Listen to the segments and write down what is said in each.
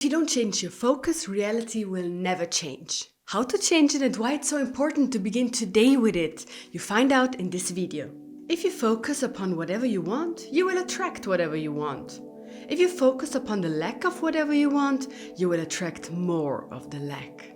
If you don't change your focus, reality will never change. How to change it and why it's so important to begin today with it, you find out in this video. If you focus upon whatever you want, you will attract whatever you want. If you focus upon the lack of whatever you want, you will attract more of the lack.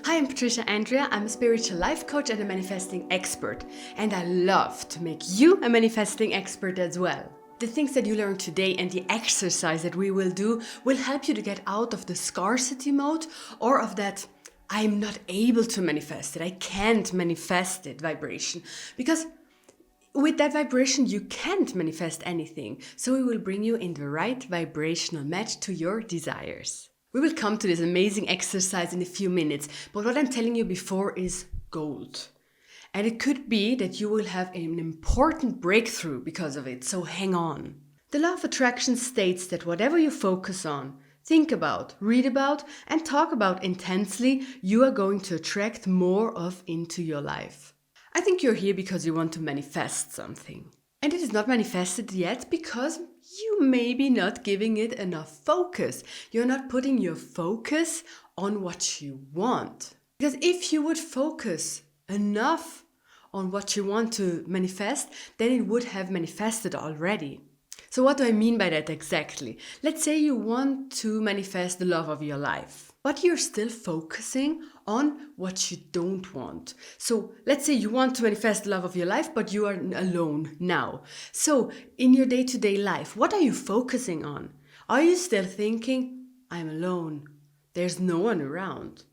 Hi, I'm Patricia Andrea. I'm a spiritual life coach and a manifesting expert. And I love to make you a manifesting expert as well. The things that you learn today and the exercise that we will do will help you to get out of the scarcity mode or of that I'm not able to manifest it, I can't manifest it vibration. Because with that vibration, you can't manifest anything. So we will bring you in the right vibrational match to your desires. We will come to this amazing exercise in a few minutes, but what I'm telling you before is gold. And it could be that you will have an important breakthrough because of it, so hang on. The law of attraction states that whatever you focus on, think about, read about, and talk about intensely, you are going to attract more of into your life. I think you're here because you want to manifest something. And it is not manifested yet because you may be not giving it enough focus. You're not putting your focus on what you want. Because if you would focus enough on what you want to manifest, then it would have manifested already. So what do I mean by that exactly? Let's say you want to manifest the love of your life, but you're still focusing on what you don't want. So let's say you want to manifest the love of your life, but you are alone now. So in your day-to-day life, what are you focusing on? Are you still thinking, I'm alone, there's no one around?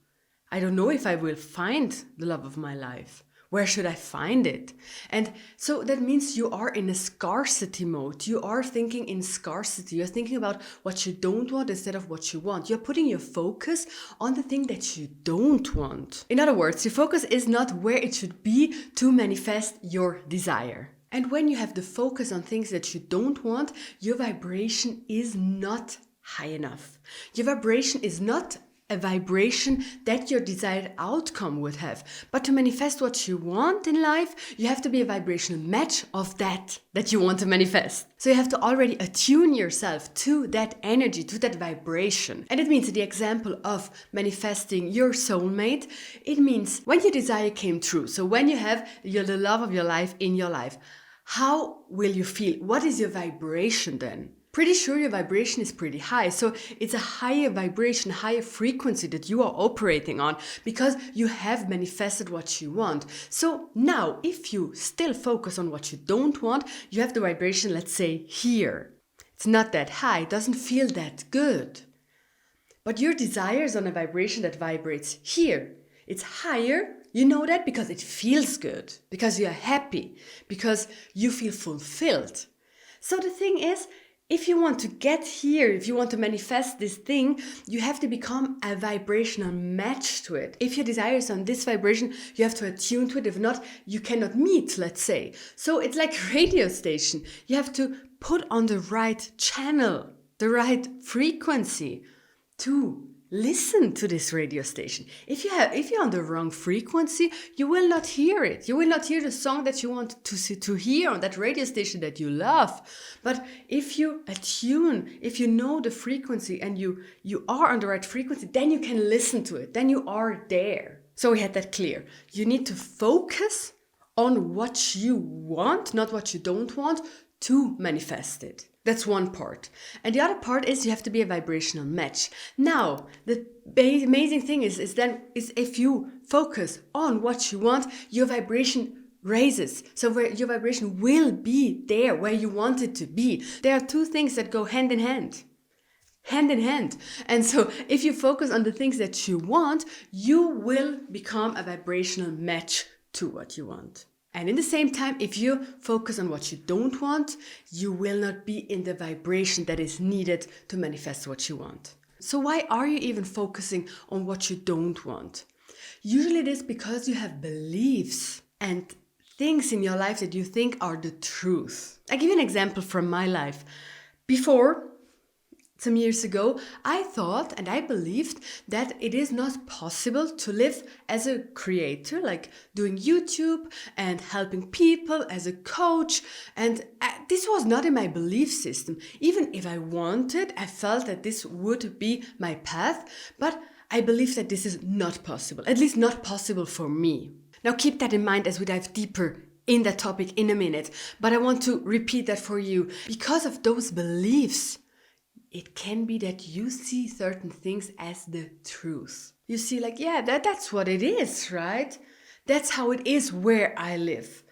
I don't know if I will find the love of my life. Where should I find it? And so that means you are in a scarcity mode. You are thinking in scarcity. You're thinking about what you don't want instead of what you want. You're putting your focus on the thing that you don't want. In other words, your focus is not where it should be to manifest your desire. And when you have the focus on things that you don't want, your vibration is not high enough. Your vibration is not a vibration that your desired outcome would have. But to manifest what you want in life, you have to be a vibrational match of that you want to manifest. So you have to already attune yourself to that energy, to that vibration. And it means the example of manifesting your soulmate, it means when your desire came true, so when you have the love of your life in your life, how will you feel? What is your vibration then? Pretty sure your vibration is pretty high. So it's a higher vibration, higher frequency that you are operating on because you have manifested what you want. So now, if you still focus on what you don't want, you have the vibration, let's say, here. It's not that high, it doesn't feel that good. But your desire is on a vibration that vibrates here. It's higher. You know that because it feels good, because you are happy, because you feel fulfilled. So the thing is, if you want to get here, if you want to manifest this thing, you have to become a vibrational match to it. If your desire is on this vibration, you have to attune to it. If not, you cannot meet, let's say. So it's like a radio station. You have to put on the right channel, the right frequency to listen to this radio station. If you're on the wrong frequency, you will not hear it. You will not hear the song that you want to hear on that radio station that you love. But if you attune, if you know the frequency and you are on the right frequency, then you can listen to it. Then you are there. So we had that clear. You need to focus on what you want, not what you don't want, to manifest it. That's one part. And the other part is you have to be a vibrational match. Now, the amazing thing is if you focus on what you want, your vibration raises. So where your vibration will be there where you want it to be. There are two things that go hand in hand. Hand in hand. And so if you focus on the things that you want, you will become a vibrational match to what you want. And in the same time, if you focus on what you don't want, you will not be in the vibration that is needed to manifest what you want. So why are you even focusing on what you don't want? Usually it is because you have beliefs and things in your life that you think are the truth. I'll give you an example from my life. Before, Some years ago, I thought and I believed that it is not possible to live as a creator, like doing YouTube and helping people as a coach. And this was not in my belief system. Even if I wanted, I felt that this would be my path. But I believe that this is not possible, at least not possible for me. Now keep that in mind as we dive deeper in that topic in a minute. But I want to repeat that for you. Because of those beliefs, it can be that you see certain things as the truth. You see like, yeah, that's what it is, right? That's how it is where I live.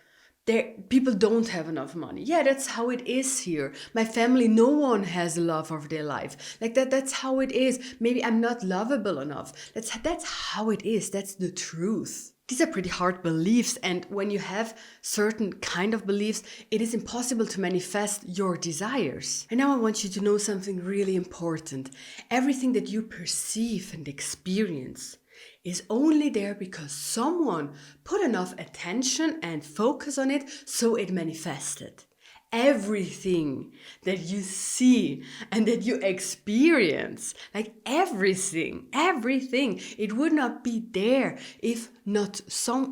People don't have enough money. Yeah, that's how it is here. My family, no one has love of their life. Like that's how it is. Maybe I'm not lovable enough. That's how it is. That's the truth. These are pretty hard beliefs, and when you have certain kind of beliefs, it is impossible to manifest your desires. And now I want you to know something really important. Everything that you perceive and experience is only there because someone put enough attention and focus on it, so it manifested. Everything that you see and that you experience, like everything, it would not be there if not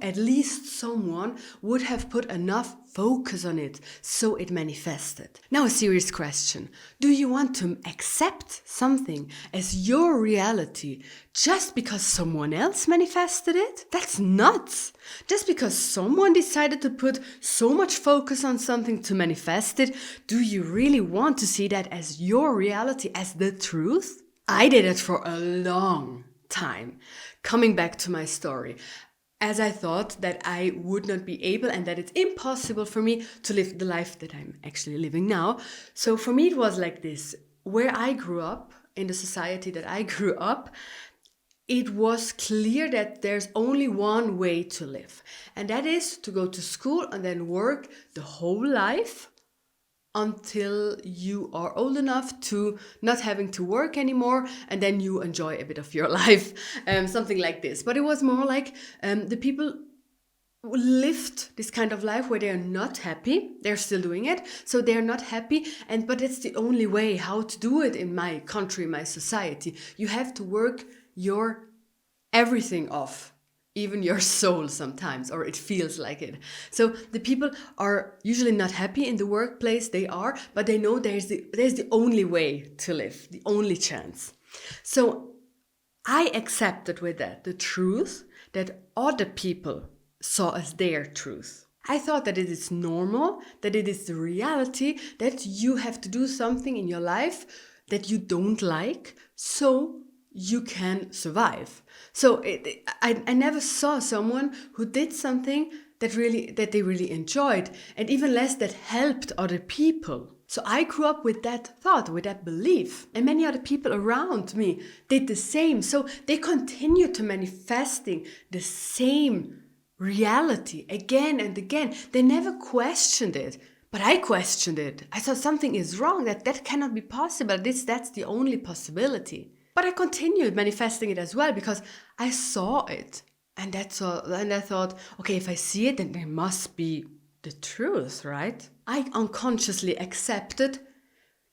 at least someone would have put enough focus on it, so it manifested. Now a serious question. Do you want to accept something as your reality just because someone else manifested it? That's nuts. Just because someone decided to put so much focus on something to manifest it, do you really want to see that as your reality, as the truth? I did it for a long time. Coming back to my story, as I thought that I would not be able and that it's impossible for me to live the life that I'm actually living now. So for me, it was like this. Where I grew up, in the society that I grew up, it was clear that there's only one way to live. And that is to go to school and then work the whole life until you are old enough to not having to work anymore, and then you enjoy a bit of your life, something like this. But it was more like the people lived this kind of life where they're not happy. They're still doing it, so they're not happy, but it's the only way how to do it in my country, my society. You have to work your everything off, even your soul sometimes, or it feels like it. So the people are usually not happy in the workplace they are, but they know there's the only way to live, the only chance. So I accepted with that the truth that other people saw as their truth. I thought that it is normal, that it is the reality, that you have to do something in your life that you don't like, so you can survive. So I never saw someone who did something that they really enjoyed, and even less that helped other people. So I grew up with that thought, with that belief, and many other people around me did the same. So they continued to manifesting the same reality again and again. They never questioned it. But I questioned it. I thought something is wrong, that cannot be possible. That's the only possibility. But I continued manifesting it as well because I saw it. And that's all. And I thought, okay, if I see it, then it must be the truth, right? I unconsciously accepted,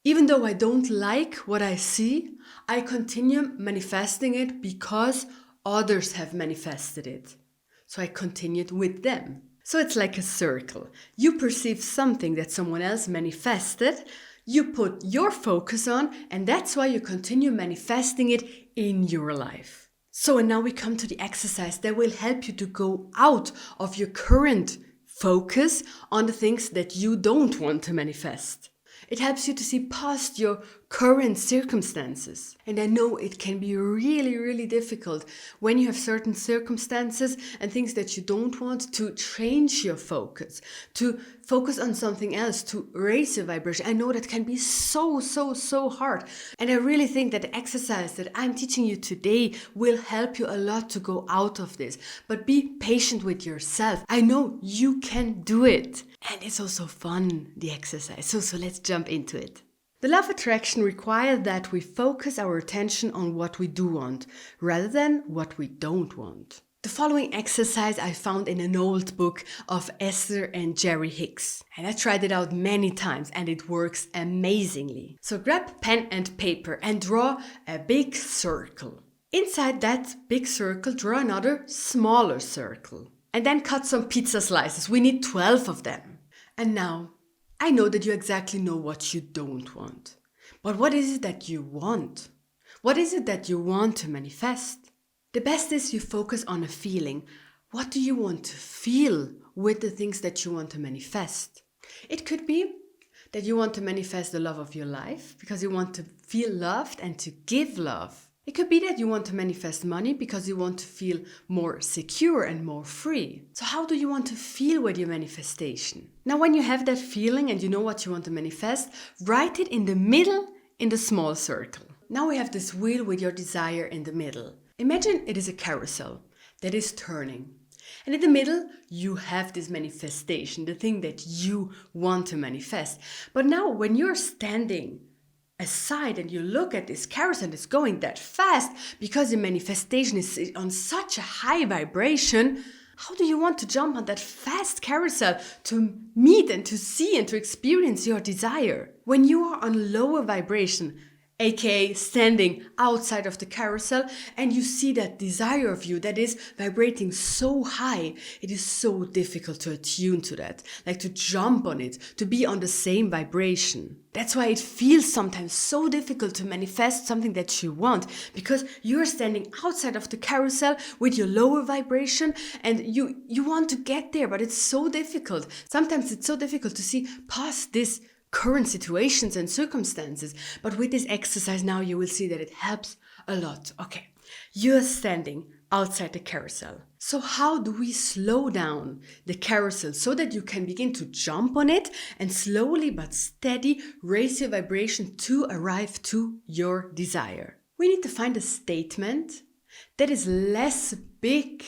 even though I don't like what I see, I continue manifesting it because others have manifested it. So I continued with them. So it's like a circle. You perceive something that someone else manifested, you put your focus on, and that's why you continue manifesting it in your life. So, and now we come to the exercise that will help you to go out of your current focus on the things that you don't want to manifest. It helps you to see past your current circumstances. And I know it can be really, really difficult when you have certain circumstances and things that you don't want to change your focus, to focus on something else, to raise your vibration. I know that can be so hard. And I really think that the exercise that I'm teaching you today will help you a lot to go out of this. But be patient with yourself. I know you can do it. And it's also fun, the exercise. So let's jump into it. The law of attraction requires that we focus our attention on what we do want, rather than what we don't want. The following exercise I found in an old book of Esther and Jerry Hicks. And I tried it out many times and it works amazingly. So grab pen and paper and draw a big circle. Inside that big circle, draw another smaller circle. And then cut some pizza slices. We need 12 of them. And now, I know that you exactly know what you don't want. But what is it that you want? What is it that you want to manifest? The best is you focus on a feeling. What do you want to feel with the things that you want to manifest? It could be that you want to manifest the love of your life because you want to feel loved and to give love. It could be that you want to manifest money because you want to feel more secure and more free. So how do you want to feel with your manifestation? Now, when you have that feeling and you know what you want to manifest, write it in the middle in the small circle. Now we have this wheel with your desire in the middle. Imagine it is a carousel that is turning. And in the middle, you have this manifestation, the thing that you want to manifest. But now when you're standing aside and you look at this carousel that's going that fast because the manifestation is on such a high vibration, how do you want to jump on that fast carousel to meet and to see and to experience your desire? When you are on lower vibration, aka standing outside of the carousel, and you see that desire of you that is vibrating so high, it is so difficult to attune to that, like to jump on it, to be on the same vibration. That's why it feels sometimes so difficult to manifest something that you want, because you're standing outside of the carousel with your lower vibration and you want to get there, but it's so difficult. Sometimes it's so difficult to see past this current situations and circumstances. But with this exercise now you will see that it helps a lot. Okay, you're standing outside the carousel. So how do we slow down the carousel so that you can begin to jump on it and slowly but steady raise your vibration to arrive to your desire? We need to find a statement that is less big,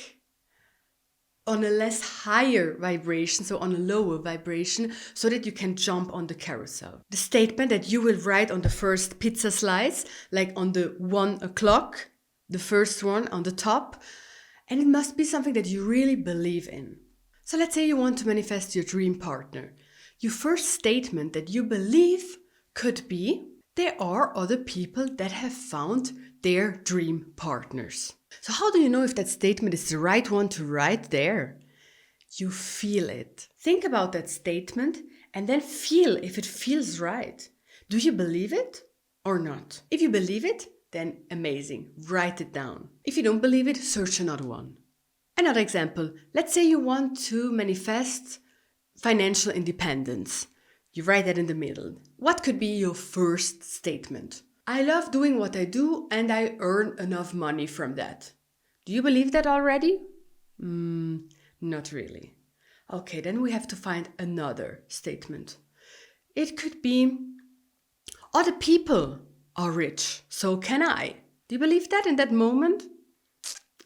on a less higher vibration, so on a lower vibration, so that you can jump on the carousel. The statement that you will write on the first pizza slice, like on the 1 o'clock, the first one on the top, and it must be something that you really believe in. So let's say you want to manifest your dream partner. Your first statement that you believe could be, there are other people that have found their dream partners. So how do you know if that statement is the right one to write there? You feel it. Think about that statement and then feel if it feels right. Do you believe it or not? If you believe it, then amazing. Write it down. If you don't believe it, search another one. Another example. Let's say you want to manifest financial independence. You write that in the middle. What could be your first statement? I love doing what I do and I earn enough money from that. Do you believe that already? Not really. Okay, then we have to find another statement. It could be, other people are rich, so can I. Do you believe that in that moment?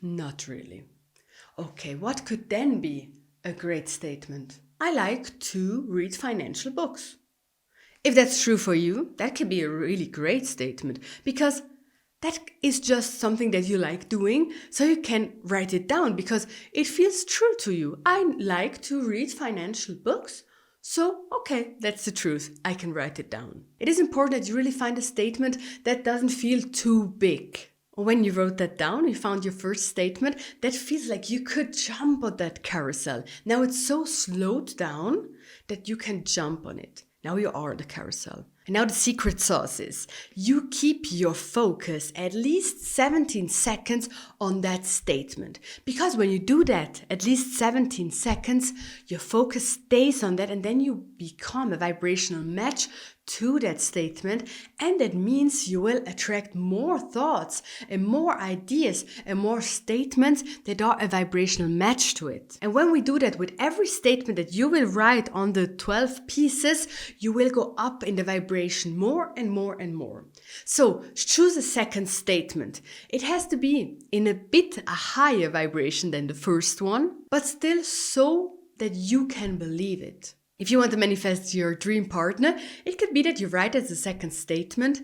Not really. Okay, what could then be a great statement? I like to read financial books. If that's true for you, that could be a really great statement, because that is just something that you like doing, so you can write it down because it feels true to you. I like to read financial books, so okay, that's the truth. I can write it down. It is important that you really find a statement that doesn't feel too big. When you wrote that down, you found your first statement that feels like you could jump on that carousel. Now it's so slowed down that you can jump on it. Now you are the carousel. And now the secret sauce is, you keep your focus at least 17 seconds on that statement. Because when you do that, at least 17 seconds, your focus stays on that and then you become a vibrational match to that statement, and that means you will attract more thoughts and more ideas and more statements that are a vibrational match to it. And when we do that with every statement that you will write on the 12 pieces, you will go up in the vibration more and more and more. So choose a second statement. It has to be in a bit a higher vibration than the first one, but still so that you can believe it. If you want to manifest your dream partner, it could be that you write as a second statement,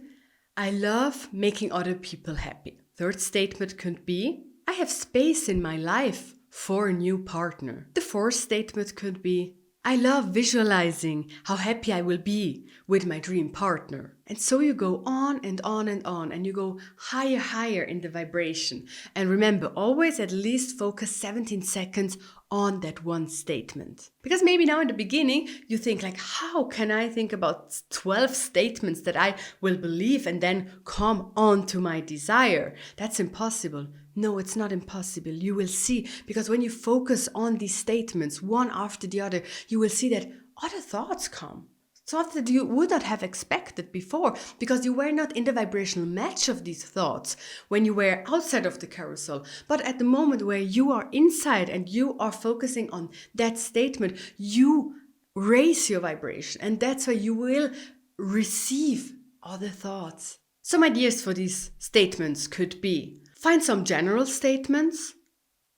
I love making other people happy. Third statement could be, I have space in my life for a new partner. The fourth statement could be, I love visualizing how happy I will be with my dream partner. And so you go on and on and on, and you go higher in the vibration. And remember, always at least focus 17 seconds on that one statement. Because maybe now in the beginning, you think like, how can I think about 12 statements that I will believe and then come on to my desire? That's impossible. No, it's not impossible. You will see, because when you focus on these statements one after the other, you will see that other thoughts come. Thoughts that you would not have expected before, because you were not in the vibrational match of these thoughts when you were outside of the carousel. But at the moment where you are inside and you are focusing on that statement, you raise your vibration, and that's why you will receive other thoughts. Some ideas for these statements could be: find some general statements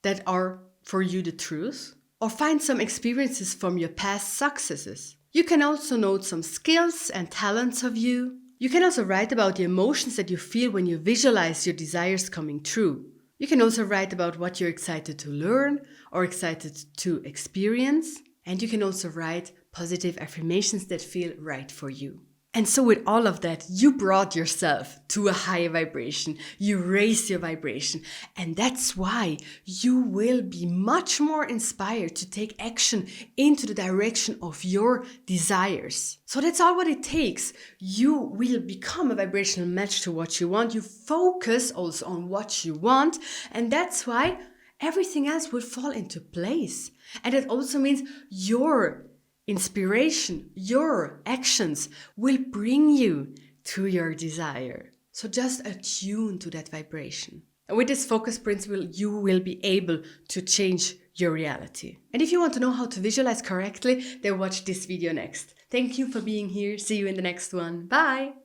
that are for you the truth, or find some experiences from your past successes. You can also note some skills and talents of you. You can also write about the emotions that you feel when you visualize your desires coming true. You can also write about what you're excited to learn or excited to experience. And you can also write positive affirmations that feel right for you. And so with all of that, you brought yourself to a higher vibration. You raised your vibration. And that's why you will be much more inspired to take action into the direction of your desires. So that's all what it takes. You will become a vibrational match to what you want. You focus also on what you want. And that's why everything else will fall into place. And it also means your inspiration, your actions will bring you to your desire. So just attune to that vibration. And with this focus principle, you will be able to change your reality. And if you want to know how to visualize correctly, then watch this video next. Thank you for being here. See you in the next one. Bye.